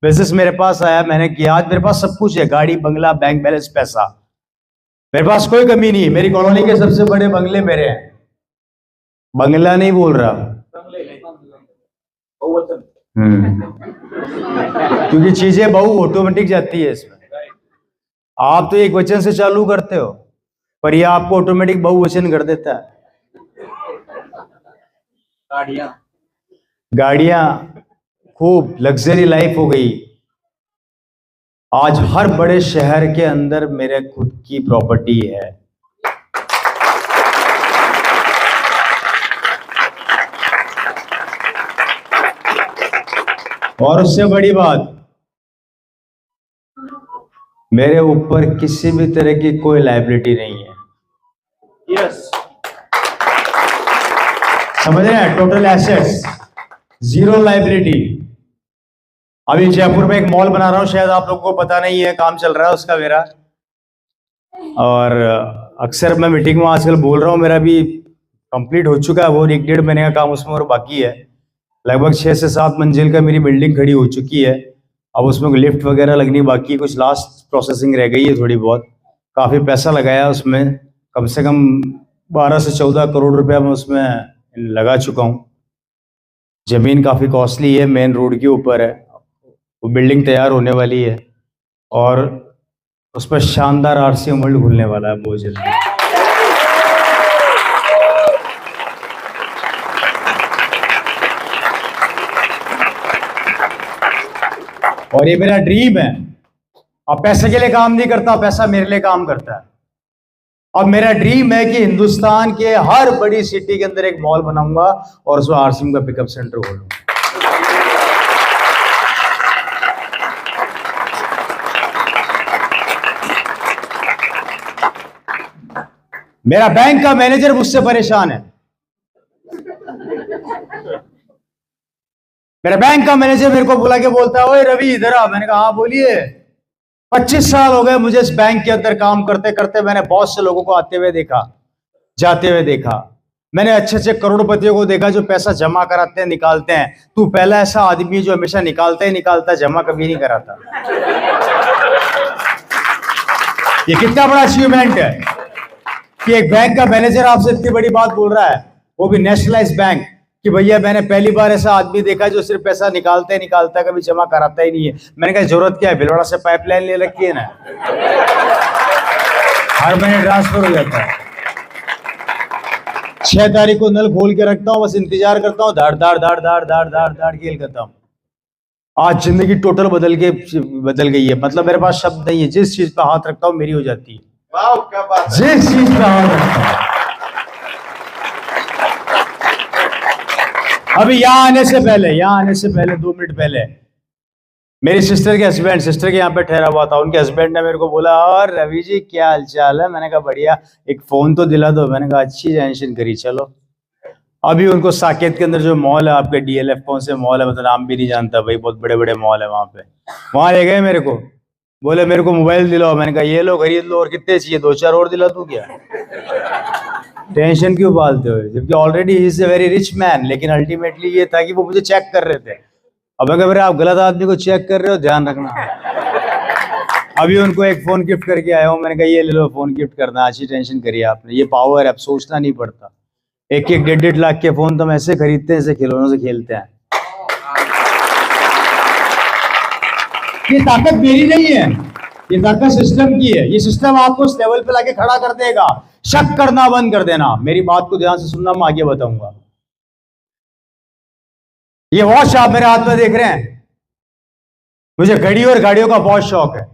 Business मेरे पास आया, मैंने किया, आज मेरे पास सब कुछ है, गाड़ी, बंगला, बैंक बैलेंस, पैसा, मेरे पास कोई कमी नहीं है। मेरी कॉलोनी के सबसे बड़े बंगले मेरे हैं। बंगला नहीं बोल रहा, क्योंकि चीजें बहु ऑटोमेटिक जाती है इसमें। आप तो एक वचन से चालू करते हो, पर यह आपको ऑटोमेटिक बहुवचन कर देता है। गाड़ियां खूब लग्जरी लाइफ हो गई। आज हर बड़े शहर के अंदर मेरे खुद की प्रॉपर्टी है। और उससे बड़ी बात, मेरे ऊपर किसी भी तरह की कोई लायबिलिटी नहीं है। यस, समझ रहे हैं? Total assets, zero liability. अभी जयपुर में एक मॉल बना रहा हूं, शायद आप लोगों को पता नहीं है, काम चल रहा है उसका मेरा। और अक्सर मैं मीटिंग में आजकल बोल रहा हूं, मेरा भी कंप्लीट हो चुका है वो 1-1.5 महीने का काम उसमें और बाकी है। लगभग 6 से 7 मंजिल का मेरी बिल्डिंग खड़ी हो चुकी है। अब उसमें लिफ्ट वगैरह लगनी बाकी, कुछ लास्ट प्रोसेसिंग रह गई है थोड़ी बहुत। काफ़ी पैसा लगाया उसमें, कम से कम 12 से 14 करोड़ रुपया मैं उसमें लगा चुका हूँ। ज़मीन काफ़ी कॉस्टली है, मेन रोड के ऊपर है। वो बिल्डिंग तैयार होने वाली है और उस पर शानदार RCM वर्ल्ड खुलने वाला है बहुत जल्दी। और ये मेरा ड्रीम है। अब पैसे के लिए काम नहीं करता, पैसा मेरे लिए काम करता है। अब मेरा ड्रीम है कि हिंदुस्तान के हर बड़ी सिटी के अंदर एक मॉल बनाऊंगा और उसमें RCM का पिकअप सेंटर खोलूंगा। मेरा बैंक का मैनेजर मुझसे परेशान है। मेरा बैंक का मैनेजर मेरे को बुला के बोलता है, ओए रवि इधर आ। मैंने कहा हाँ बोलिए। 25 साल हो गए मुझे इस बैंक के अंदर काम करते करते। मैंने बहुत से लोगों को आते हुए देखा, जाते हुए देखा। मैंने अच्छे अच्छे करोड़पतियों को देखा जो पैसा जमा कराते हैं, निकालते हैं। तू पहला ऐसा आदमी जो हमेशा निकालता ही निकालता, जमा कभी नहीं कराता। ये कितना बड़ा अचीवमेंट है कि एक बैंक का मैनेजर आपसे इतनी बड़ी बात बोल रहा है, वो भी नेशनलाइज्ड बैंक, कि भैया मैंने पहली बार ऐसा आदमी देखा जो सिर्फ पैसा निकालता ही निकालता, कभी जमा कराता ही नहीं है। मैंने कहा जरूरत क्या है, भिलवाड़ा से पाइपलाइन ले रखी है ना, हर महीने ट्रांसफर हो जाता है। 6 तारीख को नल खोल के रखता हूँ, बस इंतजार करता हूँ, धाड़ धाड़ धाड़ धाड़ धाड़ धाड़ धाड़ खेल करता हूँ। आज जिंदगी टोटल बदल गई है। मतलब मेरे पास शब्द नहीं है, जिस चीज पे हाथ रखता हूँ मेरी हो जाती है। वाह क्या बात है। जिस चीज पे हाथ रखता हूँ। अभी यहाँ आने से पहले 2 मिनट पहले मेरी सिस्टर के यहाँ पे ठहरा हुआ था। उनके हस्बैंड ने मेरे को बोला, और रवि जी क्या हालचाल है? मैंने कहा बढ़िया, एक फोन तो दिला दो। मैंने कहा अच्छी टेंशन करी, चलो। अभी उनको साकेत के अंदर जो मॉल है आपके, DLF कौन से मॉल है, मतलब नाम भी नहीं जानता भाई, बहुत बड़े बड़े मॉल है वहां पे। वहां ले गए मेरे को, बोले मेरे को मोबाइल दिलाओ। मैंने कहा ये लो खरीद लो, और कितने चाहिए? 2-4 और दिला दूं क्या? टेंशन क्यों पालते हो? जबकि already he is a very rich man. लेकिन अल्टीमेटली ये था कि वो मुझे चेक कर रहे थे। अब अगर आप गलत आदमी को चेक कर रहे हो, ध्यान रखना। अभी उनको एक फोन गिफ्ट करके आया हूँ। मैंने कहा ये ले लो फोन गिफ्ट करना, अच्छी टेंशन करी आपने। ये पावर है, अब सोचना नहीं पड़ता। 1-1, 1.5 लाख के फोन तो हम ऐसे खरीदते हैं, ऐसे खिलौनों से खेलते हैं। ये ताकत मेरी नहीं है, ये ताकत सिस्टम की है। ये सिस्टम आपको उस लेवल पे लाके खड़ा कर देगा। शक करना बंद कर देना। मेरी बात को ध्यान से सुनना, मैं आगे बताऊंगा। ये वॉच आप मेरे हाथ में देख रहे हैं, मुझे घड़ी और गाड़ियों का बहुत शौक है।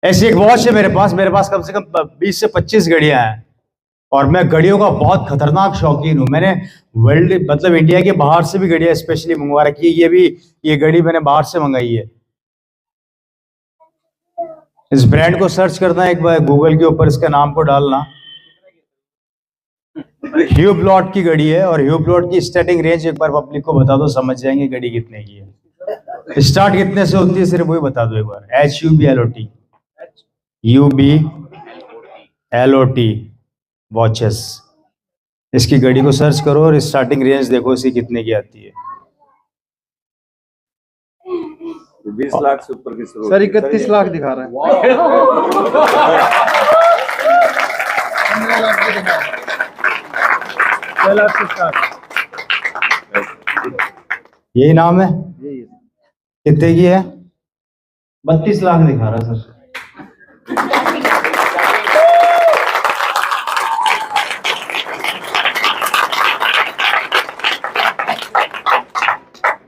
ऐसी एक वॉच है मेरे पास कम से कम 20 से 25 घड़ियां हैं। और मैं घड़ियों का बहुत खतरनाक शौकीन हूं। मैंने वर्ल्ड, मतलब इंडिया के बाहर से भी घड़ियां स्पेशली मंगवा रखी है। ये घड़ी मैंने बाहर से मंगाई है। इस ब्रांड को सर्च करना एक बार गूगल के ऊपर, इसका नाम को डालना। ह्यूब्लॉट की घड़ी है, और ह्यूब्लॉट की स्टार्टिंग रेंज एक बार पब्लिक को बता दो, समझ जाएंगे घड़ी कितने की है। स्टार्ट कितने से होती है सिर्फ वही बता दो एक बार। HUBLOT watches. इसकी घड़ी को सर्च करो और स्टार्टिंग रेंज देखो इसकी कितने की आती है। 20 लाख से ऊपर की शुरू सर 31 लाख दिखा रहा है। 6 लाख से स्टार्ट। यही नाम है? यही है। कितने की है? 32 लाख दिखा रहा है सर।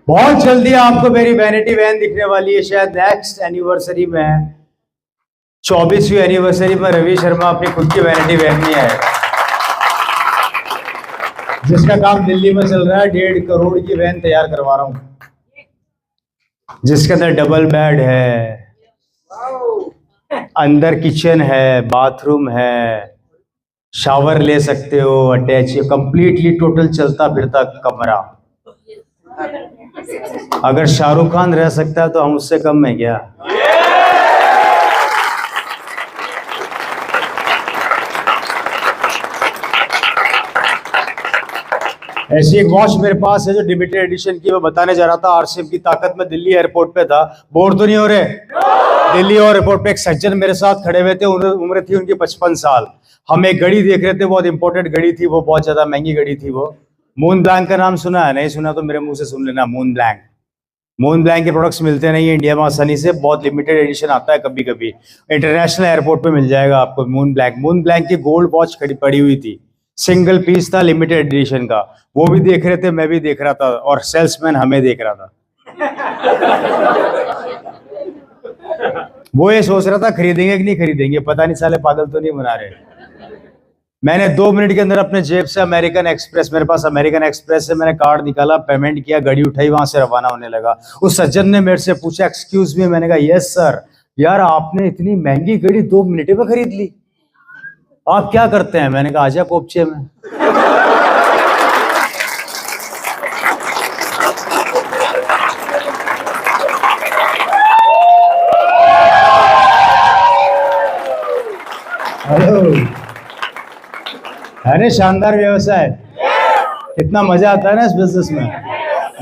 बहुत जल्दी आपको मेरी वैनिटी वैन दिखने वाली है, शायद नेक्स्ट एनिवर्सरी में, 24वीं एनिवर्सरी में रवि शर्मा अपनी खुद की वैनिटी वैन में आएगा, जिसका काम दिल्ली में चल रहा है। 1.5 करोड़ की वैन तैयार करवा रहा हूं, जिसके अंदर डबल बेड है, अंदर किचन है, बाथरूम है, शावर ले सकते हो, अटैच, कंप्लीटली टोटल चलता फिरता कमरा। अगर शाहरुख खान रह सकता है तो हम उससे कम है क्या? ऐसी एक वॉच मेरे पास है जो लिमिटेड एडिशन की, मैं बताने जा रहा था। आरसीएम की ताकत में दिल्ली एयरपोर्ट पे था, बोर तो नहीं हो रहे? दिल्ली एयरपोर्ट पे एक सज्जन मेरे साथ खड़े हुए थे, उम्र थी उनकी 55 साल। हम एक घड़ी देख रहे थे, बहुत इंपॉर्टेंट घड़ी थी वो, बहुत ज्यादा महंगी घड़ी थी वो। मून ब्लैंक का नाम सुना है? नहीं सुना तो मेरे मुंह से सुन लेना। मून ब्लैंक, मून ब्लैंक के प्रोडक्ट्स मिलते नहीं है इंडिया में आसानी से, बहुत लिमिटेड एडिशन आता है कभी कभी। इंटरनेशनल एयरपोर्ट पे मिल जाएगा आपको मून ब्लैंक। मून ब्लैंक की गोल्ड वॉच खड़ी पड़ी हुई थी, सिंगल पीस था, लिमिटेड एडिशन का। वो भी देख रहे थे, मैं भी देख रहा था, और सेल्समैन हमें देख रहा था। वो ये सोच रहा था खरीदेंगे कि नहीं खरीदेंगे, पता नहीं साले पागल तो नहीं बना रहे। मैंने 2 मिनट के अंदर अपने जेब से अमेरिकन एक्सप्रेस, मेरे पास अमेरिकन एक्सप्रेस से मैंने कार्ड निकाला, पेमेंट किया, गाड़ी उठाई, वहां से रवाना होने लगा। उस सज्जन ने मेरे से पूछा एक्सक्यूज मी, मैंने कहा यस सर। यार आपने इतनी महंगी गाड़ी 2 मिनट में खरीद ली, आप क्या करते हैं? मैंने कहा आजा कोपचे में। हेलो, अरे शानदार व्यवसाय, कितना मजा आता है ना इस बिजनेस में।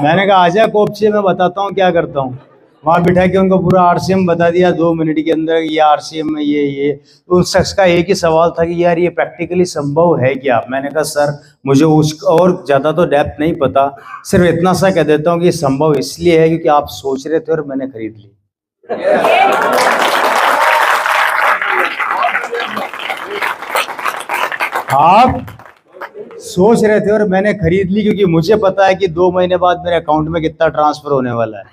मैंने कहा आजा कोपचे में, बताता हूँ क्या करता हूँ। वहां बिठा के उनको पूरा आरसीएम बता दिया 2 मिनट के अंदर, ये आरसीएम में ये। तो उस शख्स का एक ही सवाल था कि यार ये प्रैक्टिकली संभव है क्या? मैंने कहा सर मुझे उस और ज्यादा तो डेप्थ नहीं पता, सिर्फ इतना सा कह देता हूँ कि संभव इसलिए है क्योंकि आप सोच रहे थे और मैंने खरीद ली। आप सोच रहे थे और मैंने खरीद ली क्योंकि मुझे पता है कि 2 महीने बाद मेरे अकाउंट में कितना ट्रांसफर होने वाला है,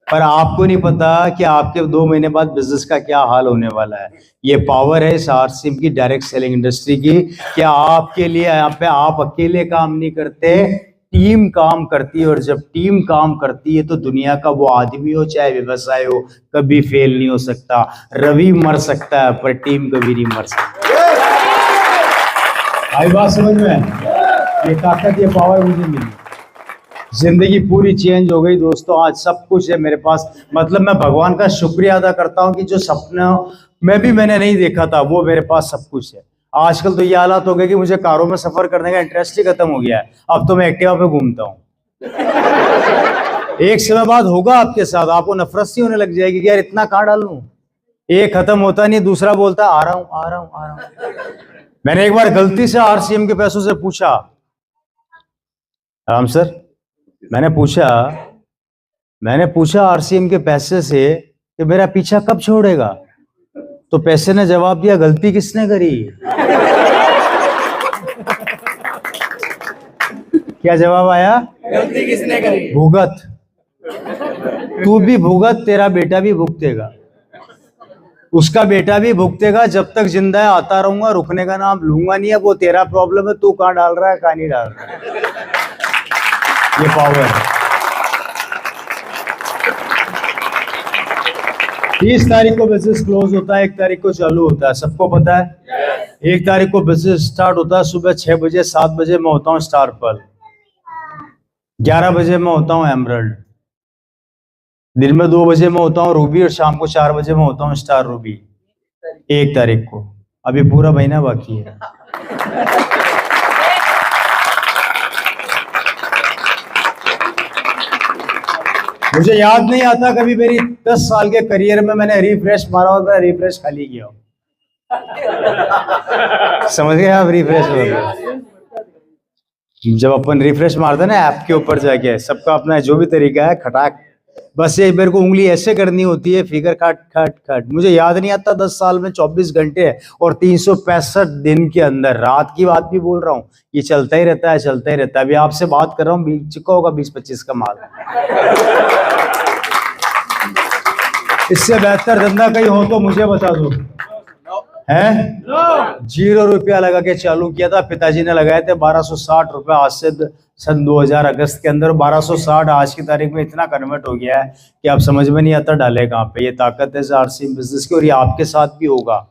पर आपको नहीं पता कि आपके 2 महीने बाद बिजनेस का क्या हाल होने वाला है। ये पावर है इस आरसीएम की, डायरेक्ट सेलिंग इंडस्ट्री की। क्या आपके लिए यहाँ पे आप अकेले काम नहीं करते, टीम काम करती है, और जब टीम काम करती है तो दुनिया का वो आदमी हो चाहे व्यवसाय हो, कभी फेल नहीं हो सकता। रवि मर सकता है पर टीम कभी नहीं मर सकती। आई बात समझ में? ये ताकत, ये पावर मुझे मिली, जिंदगी पूरी चेंज हो गई दोस्तों। आज सब कुछ है मेरे पास, मतलब मैं भगवान का शुक्रिया अदा करता हूँ कि जो सपना में भी मैंने नहीं देखा था वो मेरे पास सब कुछ है। आजकल तो ये हालात हो गए कि मुझे कारों में सफर करने का इंटरेस्ट ही खत्म हो गया है, अब तो मैं एक्टिवा पे घूमता हूँ। एक समय बाद होगा आपके साथ, आपको नफरत सी होने लग जाएगी कि यार इतना कहाँ डाल लूं। एक खत्म होता नहीं, दूसरा बोलता आ रहा हूँ आ रहा हूँ आ रहा हूँ। मैंने एक बार गलती से आरसीएम के पैसों से पूछा, राम सर, मैंने पूछा आरसीएम के पैसे से कि मेरा पीछा कब छोड़ेगा, तो पैसे ने जवाब दिया गलती किसने करी। क्या जवाब आया? गलती किसने करी? भुगत, तू भी भुगत, तेरा बेटा भी भुगतेगा, उसका बेटा भी भुगतेगा। जब तक जिंदा है आता रहूंगा, रुकने का नाम लूंगा नहीं है। वो तेरा प्रॉब्लम है, तू कहाँ डाल रहा है कहाँ नहीं डाल रहा है। ये पावर है। 30 तारीख को बिजनेस क्लोज होता है, 1 तारीख को चालू होता है, सबको पता है। 1 तारीख को बिजनेस स्टार्ट होता है, सुबह 6 बजे, 7 बजे मैं होता हूँ स्टार पर्ल, 11 बजे मैं होता हूँ एमरल्ड, दिन में 2 बजे मैं होता हूँ रूबी, और शाम को 4 बजे मैं होता हूँ स्टार रूबी। 1 तारीख को, अभी पूरा महीना बाकी है। मुझे याद नहीं आता कभी मेरी 10 साल के करियर में मैंने रिफ्रेश मारा और मैं रिफ्रेश खाली किया हो। समझ गए आप? रिफ्रेश हो गया जब अपन रिफ्रेश मारते हैं ना ऐप के ऊपर जाके, सबका अपना जो भी तरीका है, खटाक बस ये मेरे को उंगली ऐसे करनी होती है, फिगर खट खट खट। मुझे याद नहीं आता 10 साल में 24 घंटे और 365 दिन के अंदर, रात की बात भी बोल रहा हूँ, ये चलता ही रहता है, चलता ही रहता है। अभी आपसे बात कर रहा हूँ, चुका होगा 20-25 का माल। इससे बेहतर धंधा कहीं हो तो मुझे बता दो। है 0 रुपया लगा के चालू किया था, पिताजी ने लगाए थे 1260 रुपए आज से सन 2000 अगस्त के अंदर। 1260 आज की तारीख में इतना कन्वर्ट हो गया है कि आप समझ में नहीं आता डाले कहाँ पे। ये ताकत है आरसी बिजनेस की, और ये आपके साथ भी होगा,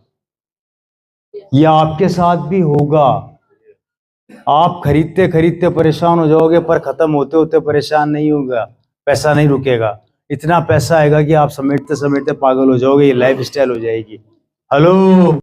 ये आपके साथ भी होगा। आप खरीदते खरीदते परेशान हो जाओगे, पर खत्म होते होते परेशान नहीं होगा, पैसा नहीं रुकेगा। इतना पैसा आएगा कि आप समेटते समेटते पागल हो जाओगे, ये लाइफ स्टाइल हो जाएगी। हेलो।